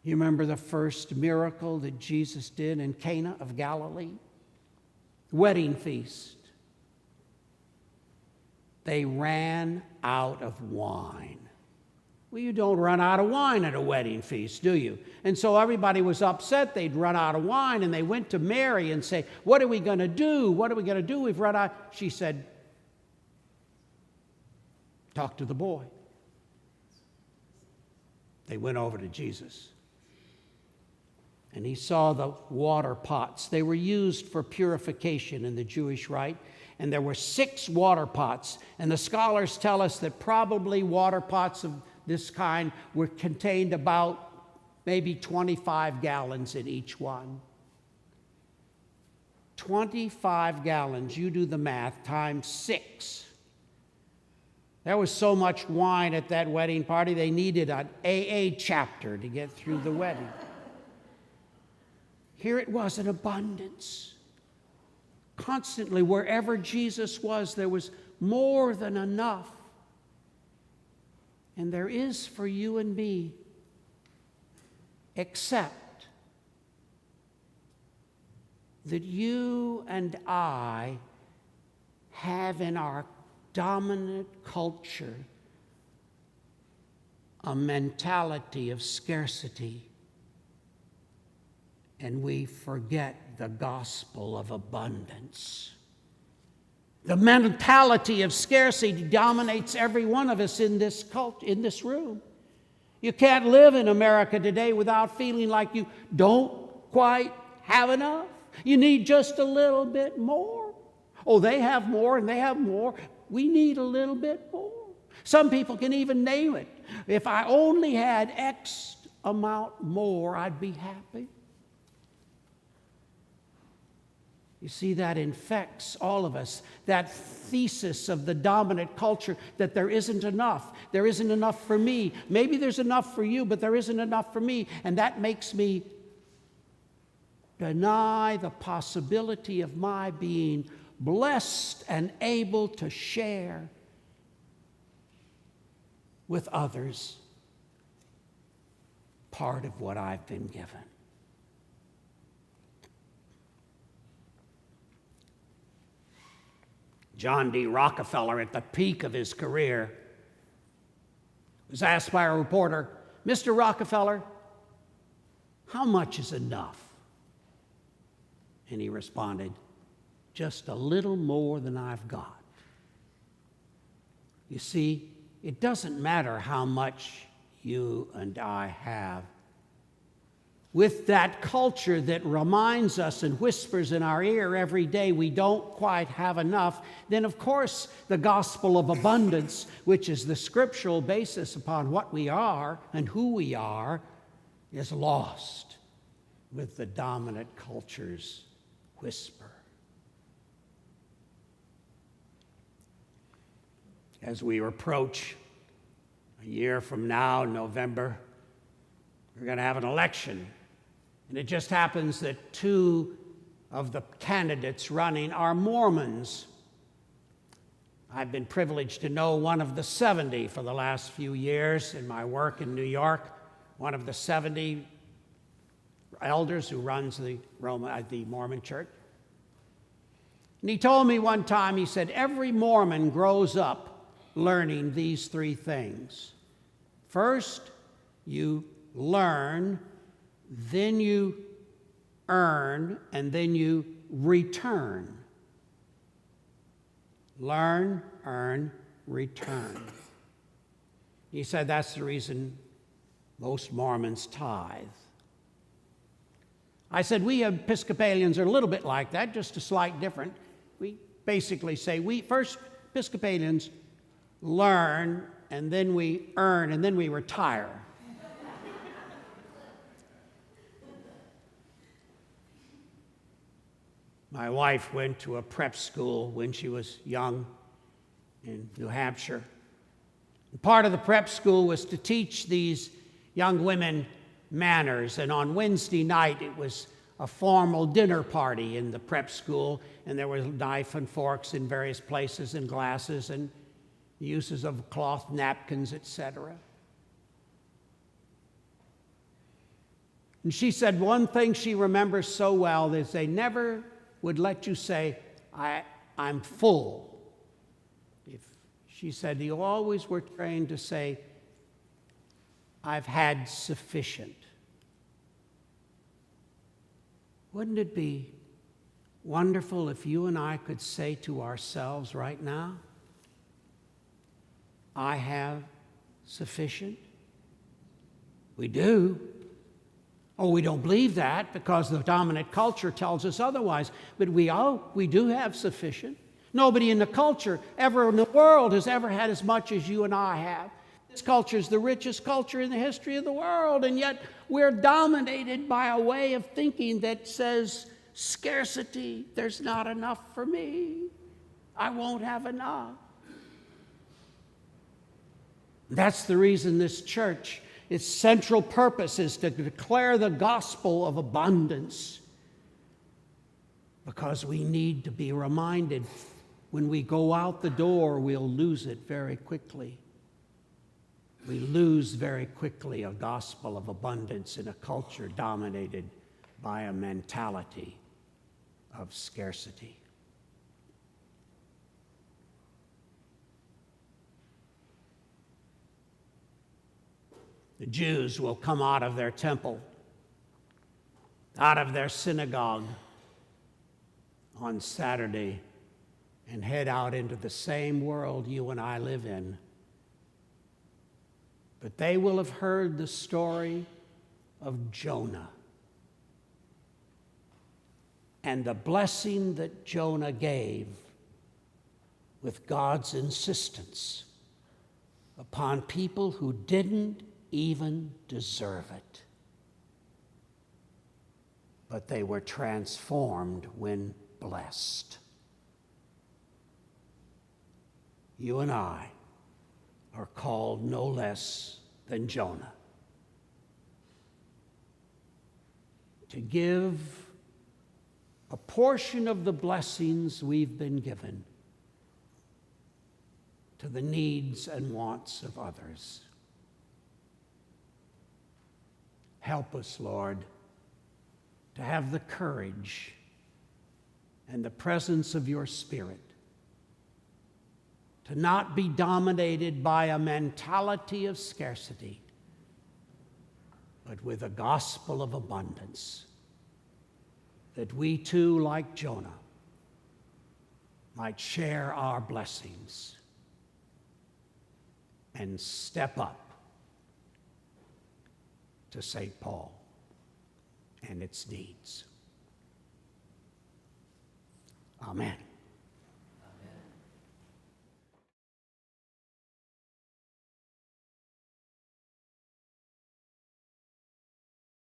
You remember the first miracle that Jesus did in Cana of Galilee? Wedding feast. They ran out of wine. Well, you don't run out of wine at a wedding feast, do you? And so everybody was upset they'd run out of wine, and they went to Mary and say, "What are we going to do? What are we going to do? We've run out." She said, "Talk to the boy." They went over to Jesus, and he saw the water pots. They were used for purification in the Jewish rite, and there were 6 water pots. And the scholars tell us that probably water pots of this kind were contained about maybe 25 gallons in each one. 25 gallons, you do the math, times 6. There was so much wine at that wedding party, they needed an AA chapter to get through the wedding. Here it was in abundance. Constantly, wherever Jesus was, there was more than enough. And there is for you and me, except that you and I have in our dominant culture a mentality of scarcity, and we forget the gospel of abundance. The mentality of scarcity dominates every one of us in this room. You can't live in America today without feeling like you don't quite have enough. You need just a little bit more. Oh, they have more and they have more. We need a little bit more. Some people can even name it. If I only had X amount more, I'd be happy. You see, that infects all of us, that thesis of the dominant culture that there isn't enough. There isn't enough for me. Maybe there's enough for you, but there isn't enough for me. And that makes me deny the possibility of my being blessed and able to share with others part of what I've been given. John D. Rockefeller, at the peak of his career, was asked by a reporter, "Mr. Rockefeller, how much is enough?" And he responded, "Just a little more than I've got." You see, it doesn't matter how much you and I have. With that culture that reminds us and whispers in our ear every day we don't quite have enough, then of course the gospel of abundance, which is the scriptural basis upon what we are and who we are, is lost with the dominant culture's whisper. As we approach a year from now, November, we're going to have an election. And it just happens that 2 of the candidates running are Mormons. I've been privileged to know one of the 70 for the last few years in my work in New York, one of the 70 elders who runs the Mormon church. And he told me one time, he said, every Mormon grows up learning these 3 things. First, you learn, then you earn, and then you return. Learn, earn, return. He said that's the reason most Mormons tithe. I said, we Episcopalians are a little bit like that, just a slight different. We basically say, first Episcopalians learn, and then we earn, and then we retire. My wife went to a prep school when she was young in New Hampshire. Part of the prep school was to teach these young women manners, and on Wednesday night it was a formal dinner party in the prep school, and there were knife and forks in various places and glasses and uses of cloth napkins, etc. And she said one thing she remembers so well is they never would let you say, I'm full. She said you always were trained to say, I've had sufficient. Wouldn't it be wonderful if you and I could say to ourselves right now, I have sufficient? We do. Oh, we don't believe that because the dominant culture tells us otherwise. But we do have sufficient. Nobody in the culture ever in the world has ever had as much as you and I have. This culture is the richest culture in the history of the world, and yet we're dominated by a way of thinking that says scarcity, there's not enough for me. I won't have enough. That's the reason this church, its central purpose is to declare the gospel of abundance, because we need to be reminded when we go out the door, we'll lose it very quickly. We lose very quickly a gospel of abundance in a culture dominated by a mentality of scarcity. The Jews will come out of their temple, out of their synagogue on Saturday, and head out into the same world you and I live in. But they will have heard the story of Jonah and the blessing that Jonah gave with God's insistence upon people who didn't even deserve it. But they were transformed when blessed. You and I are called no less than Jonah to give a portion of the blessings we've been given to the needs and wants of others. Help us, Lord, to have the courage and the presence of your Spirit to not be dominated by a mentality of scarcity, but with a gospel of abundance, that we too, like Jonah, might share our blessings and step up to St. Paul and its needs. Amen.